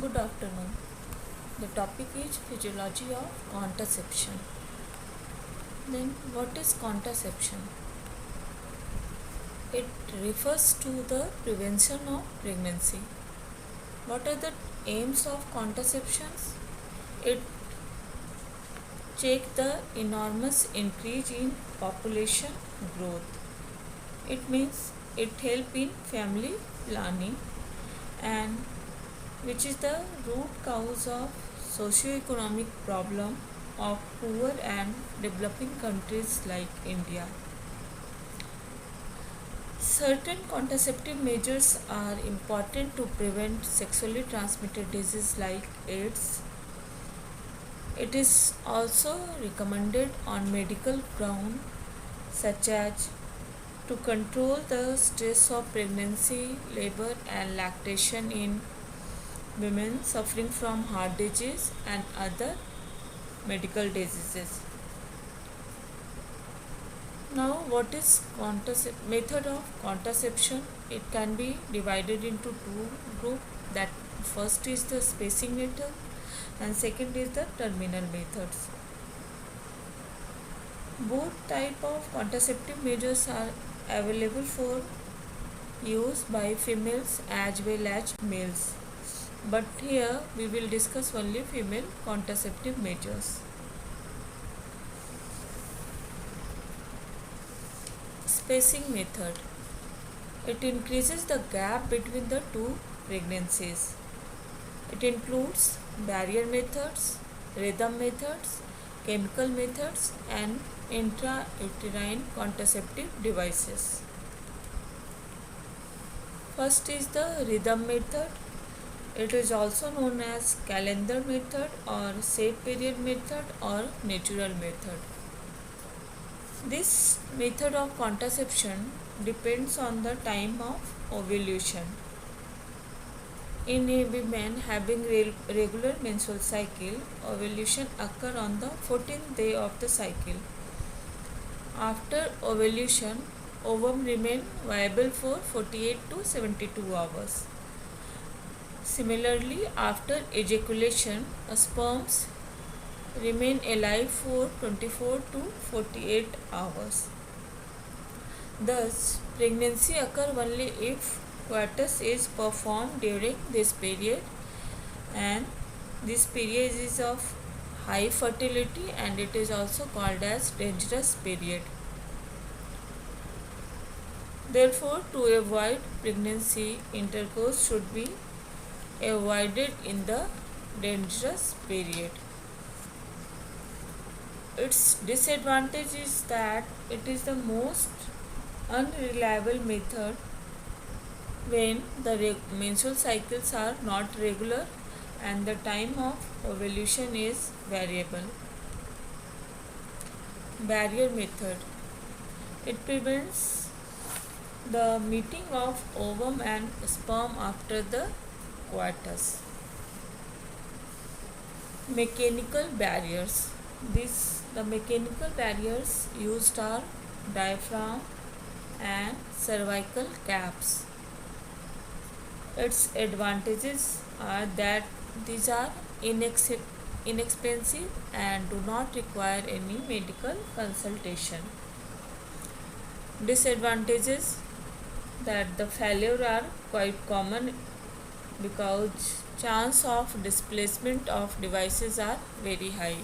Good afternoon. The topic is physiology of contraception. Then, what is contraception? It refers to the prevention of pregnancy. What are the aims of contraceptions? It check the enormous increase in population growth. It means it help in family planning, and which is the root cause of socio-economic problem of poor and developing countries like India. Certain contraceptive measures are important to prevent sexually transmitted diseases like AIDS. It is also recommended on medical ground, such as to control the stress of pregnancy, labor and lactation in women suffering from heart disease and other medical diseases. Now, what is method of contraception? It can be divided into two groups. That first is the spacing method and second is the terminal methods. Both type of contraceptive measures are available for use by females as well as males. But here we will discuss only female contraceptive measures. Spacing method. It increases the gap between the two pregnancies. It includes barrier methods, rhythm methods, chemical methods and intrauterine contraceptive devices. First is the rhythm method. It is also known as calendar method or set period method or natural method. This method of contraception depends on the time of ovulation. In a woman having regular menstrual cycle, ovulation occurs on the 14th day of the cycle. After ovulation, ovum remain viable for 48 to 72 hours. Similarly, after ejaculation, sperms remain alive for 24 to 48 hours. Thus, pregnancy occurs only if coitus is performed during this period, and this period is of high fertility and it is also called as dangerous period. Therefore, to avoid pregnancy, intercourse should be avoided in the dangerous period. Its disadvantage is that it is the most unreliable method when the menstrual cycles are not regular and the time of ovulation is variable. Barrier method. It prevents the meeting of ovum and sperm after the coitus. Mechanical barriers. The mechanical barriers used are diaphragm and cervical caps. Its advantages are that these are inexpensive and do not require any medical consultation. Disadvantages that the failure are quite common because chance of displacement of devices are very high,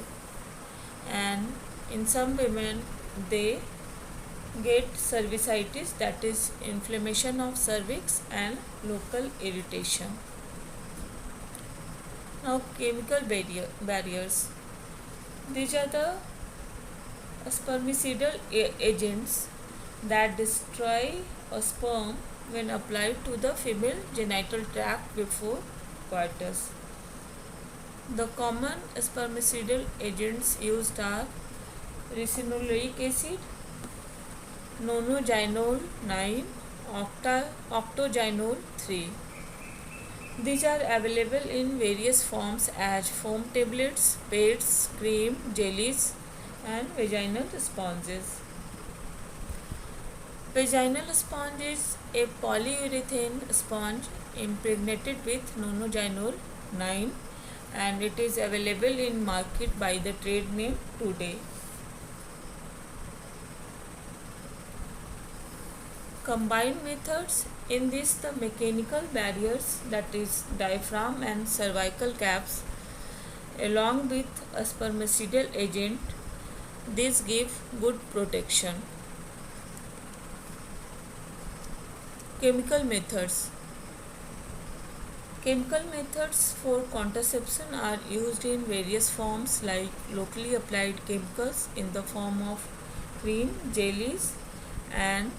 and in some women they get cervicitis, that is inflammation of cervix and local irritation. Now, chemical barriers. These are the spermicidal agents that destroy a sperm when applied to the female genital tract before coitus. The common spermicidal agents used are ricinoleic acid, nonylginol 9, octoginol 3. These are available in various forms as foam tablets, pads, cream, jellies and vaginal sponges. Vaginal sponge is a polyurethane sponge impregnated with nonylginol 9 and it is available in market by the trade name today. Combined methods, in this the mechanical barriers, that is diaphragm and cervical caps, along with a spermicidal agent, these give good protection. Chemical methods. Chemical methods for contraception are used in various forms like locally applied chemicals in the form of cream, jellies, and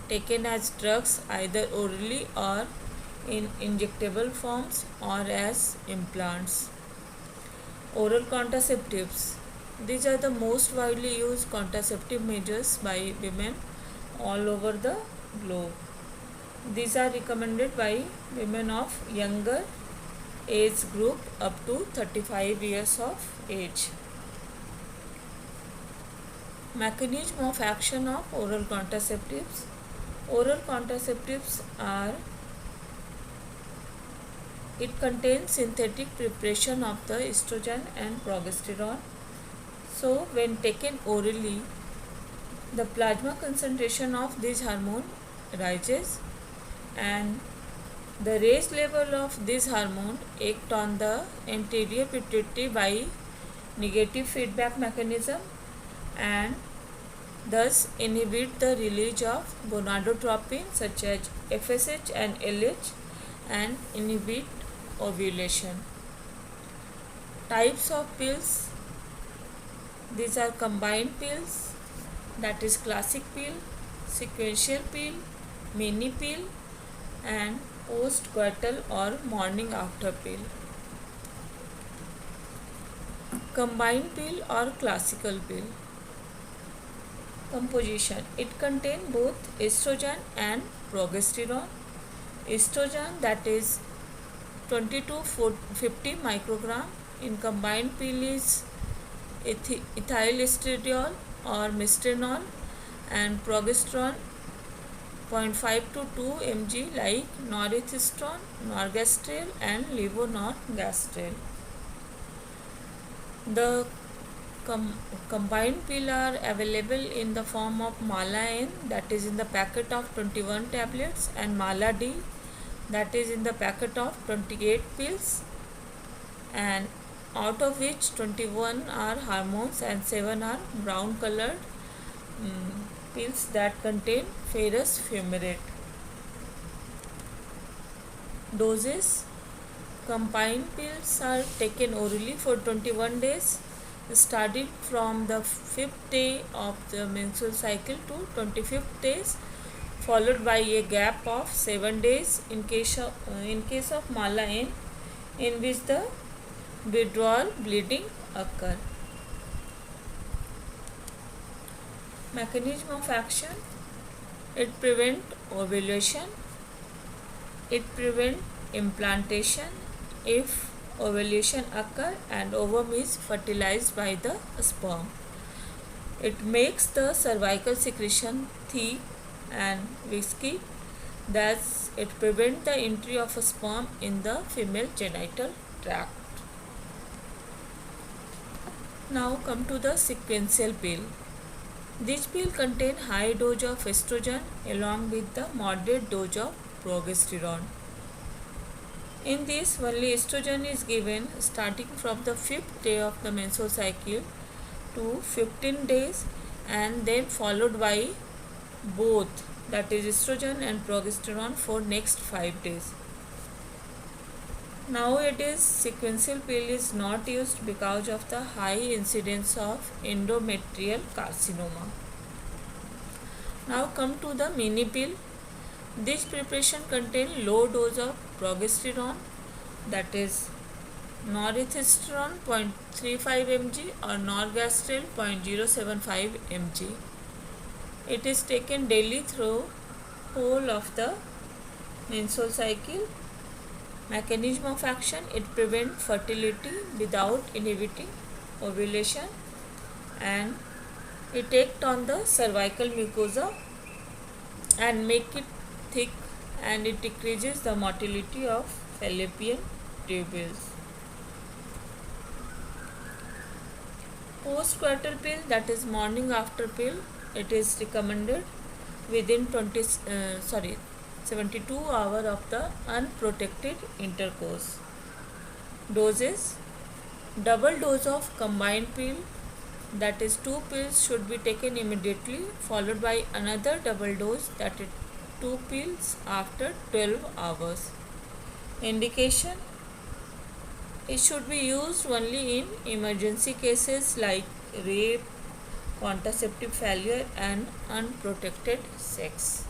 taken as drugs either orally or in injectable forms or as implants. Oral contraceptives. These are the most widely used contraceptive measures by women all over the globe. These are recommended by women of younger age group up to 35 years of age. Mechanism of action of oral contraceptives. Oral contraceptives are, it contains synthetic preparation of the estrogen and progesterone. So when taken orally, the plasma concentration of this hormone rises and the raised level of this hormone act on the anterior pituitary by negative feedback mechanism and thus inhibit the release of gonadotropin such as FSH and LH and inhibit ovulation. Types of pills. These are combined pills, that is classic pill, sequential pill, mini pill and post-coital or morning after pill. Combined pill or classical pill. Composition. It contains both estrogen and progesterone. Estrogen, that is 20 to 50 microgram in combined pill is ethyl estradiol or mistranol and progesterone 0.5 to 2 mg like norethistron, norgastrel and levonorgestrel. The combined pill are available in the form of Mala N, that is in the packet of 21 tablets, and Mala D, that is in the packet of 28 pills, and out of which 21 are hormones and 7 are brown colored pills that contain ferrous fumarate. Doses. Combined pills are taken orally for 21 days, starting from the 5th day of the menstrual cycle to 25th days, followed by a gap of 7 days in case of Mala N, in which the withdrawal bleeding occur. Mechanism of action. It prevent ovulation. It prevent implantation if ovulation occur and ovum is fertilized by the sperm. It makes the cervical secretion thick and viscous, thus it prevents the entry of a sperm in the female genital tract. Now come to the sequential pill. This pill contain high dose of estrogen along with the moderate dose of progesterone. In this, only estrogen is given starting from the 5th day of the menstrual cycle to 15 days and then followed by both, that is estrogen and progesterone, for next 5 days. Nowadays, sequential pill is not used because of the high incidence of endometrial carcinoma. Now come to the mini pill. This preparation contains low dose of progesterone, that is norethistron 0.35 mg or norgastrel 0.075 mg. It is taken daily through whole of the menstrual cycle. Mechanism of action. It prevents fertility without inhibiting ovulation and it acts on the cervical mucosa and make it thick and it decreases the motility of fallopian tubules. Postcoital pill, that is morning after pill, it is recommended within 72 hours of the unprotected intercourse. Doses: double dose of combined pill, that is 2 pills should be taken immediately, followed by another double dose, that is 2 pills after 12 hours. Indication: it should be used only in emergency cases like rape, contraceptive failure and unprotected sex.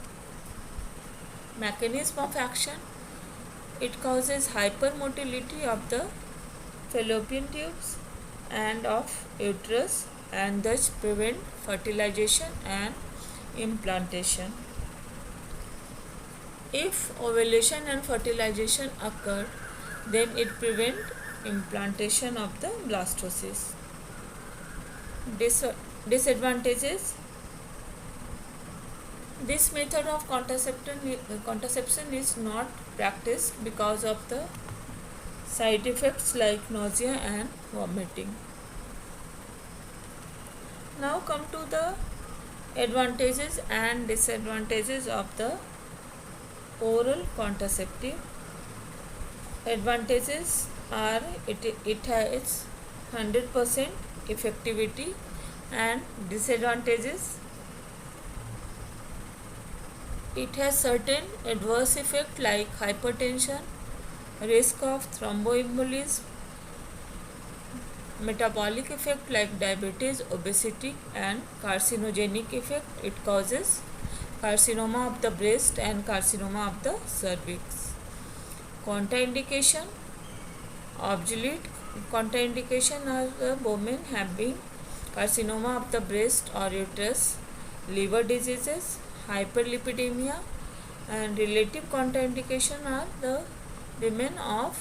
Mechanism of action: it causes hypermotility of the fallopian tubes and of uterus and thus prevent fertilization and implantation. If ovulation and fertilization occur, then it prevents implantation of the blastocyst. Disadvantages: this method of contraception is not practiced because of the side effects like nausea and vomiting. Now come to the advantages and disadvantages of the oral contraceptive. Advantages are it has 100% effectivity, and disadvantages: it has certain adverse effects like hypertension, risk of thromboembolism, metabolic effect like diabetes, obesity and carcinogenic effect. It causes carcinoma of the breast and carcinoma of the cervix. Contraindication: obsolete contraindication are the women having carcinoma of the breast or uterus, liver diseases, hyperlipidemia, and relative contraindication are the women of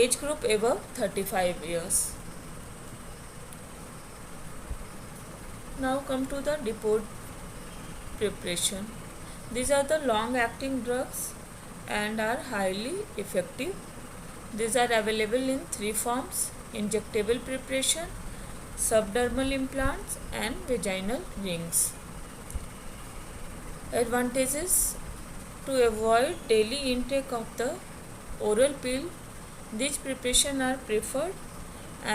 age group above 35 years. Now come to the depot preparation. These are the long acting drugs and are highly effective. These are available in 3 forms: injectable preparation, subdermal implants and vaginal rings. Advantages: to avoid daily intake of the oral pill, these preparations are preferred,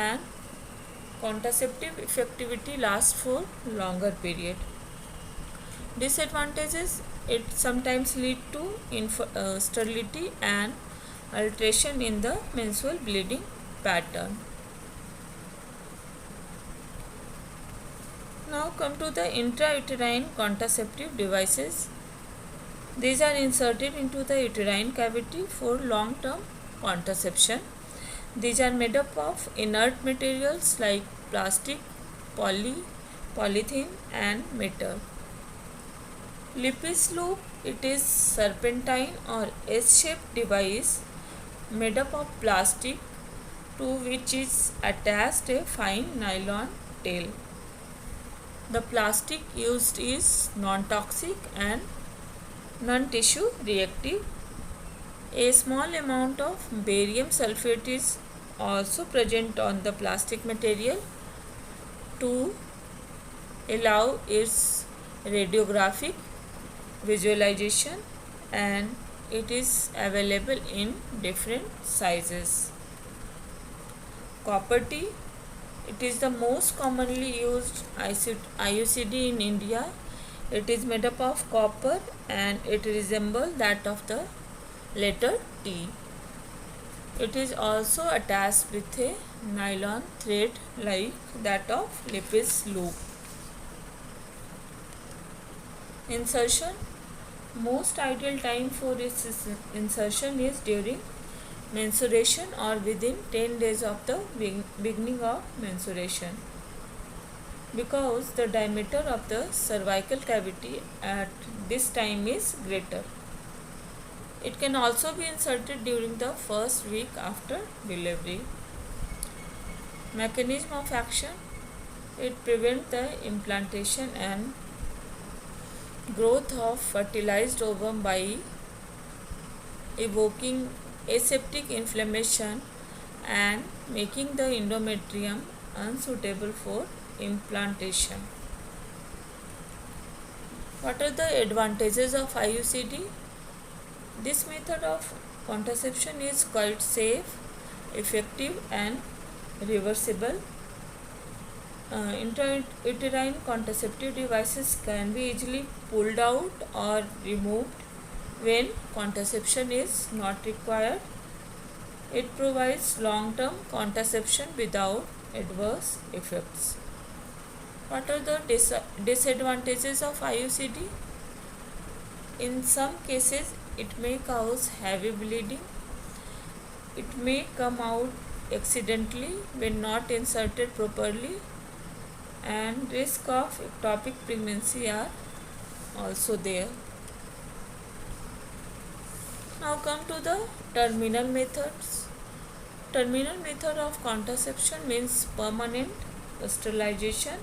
and contraceptive effectivity lasts for longer period. Disadvantages: it sometimes lead to sterility and alteration in the menstrual bleeding pattern. Now come to the intrauterine contraceptive devices. These are inserted into the uterine cavity for long-term contraception. These are made up of inert materials like plastic, polythene and metal. Lippis loop: it is serpentine or S-shaped device made up of plastic to which is attached a fine nylon tail. The plastic used is non-toxic and non-tissue reactive. A small amount of barium sulfate is also present on the plastic material to allow its radiographic visualization, and it is available in different sizes. Copper T: it is the most commonly used IUCD in India. It is made up of copper and it resembles that of the letter T. It is also attached with a nylon thread like that of Lippis loop. Insertion: most ideal time for its insertion is during menstruation or within 10 days of the beginning of menstruation, because the diameter of the cervical cavity at this time is greater. It can also be inserted during the first week after delivery. Mechanism of action: it prevents the implantation and growth of fertilized ovum by evoking aseptic inflammation and making the endometrium unsuitable for implantation. What are the advantages of IUCD? This method of contraception is quite safe, effective, and reversible. Intrauterine contraceptive devices can be easily pulled out or removed when contraception is not required. It provides long-term contraception without adverse effects. What are the disadvantages of IUCD? In some cases, it may cause heavy bleeding. It may come out accidentally when not inserted properly, and risk of ectopic pregnancy are also there. Now come to the terminal methods. Terminal method of contraception means permanent sterilization,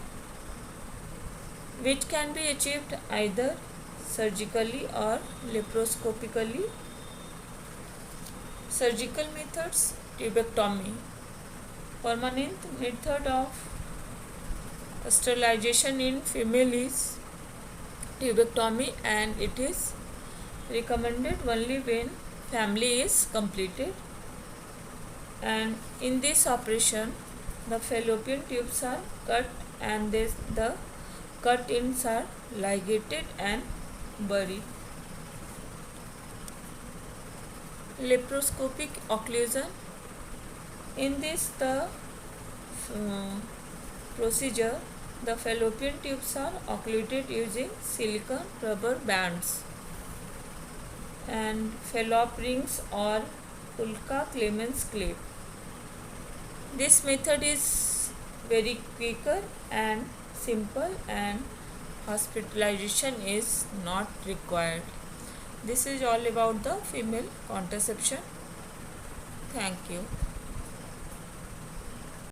which can be achieved either surgically or laparoscopically. Surgical methods: tubectomy. Permanent method of sterilization in female is tubectomy, and it is recommended only when family is completed. And in this operation, the fallopian tubes are cut and the cut ends are ligated and buried. Laparoscopic occlusion. In this procedure, the fallopian tubes are occluded using silicone rubber bands and Fallop rings or Pulka Clemens clip. This method is very quicker and simple, and hospitalization is not required. This is all about the female contraception. Thank you.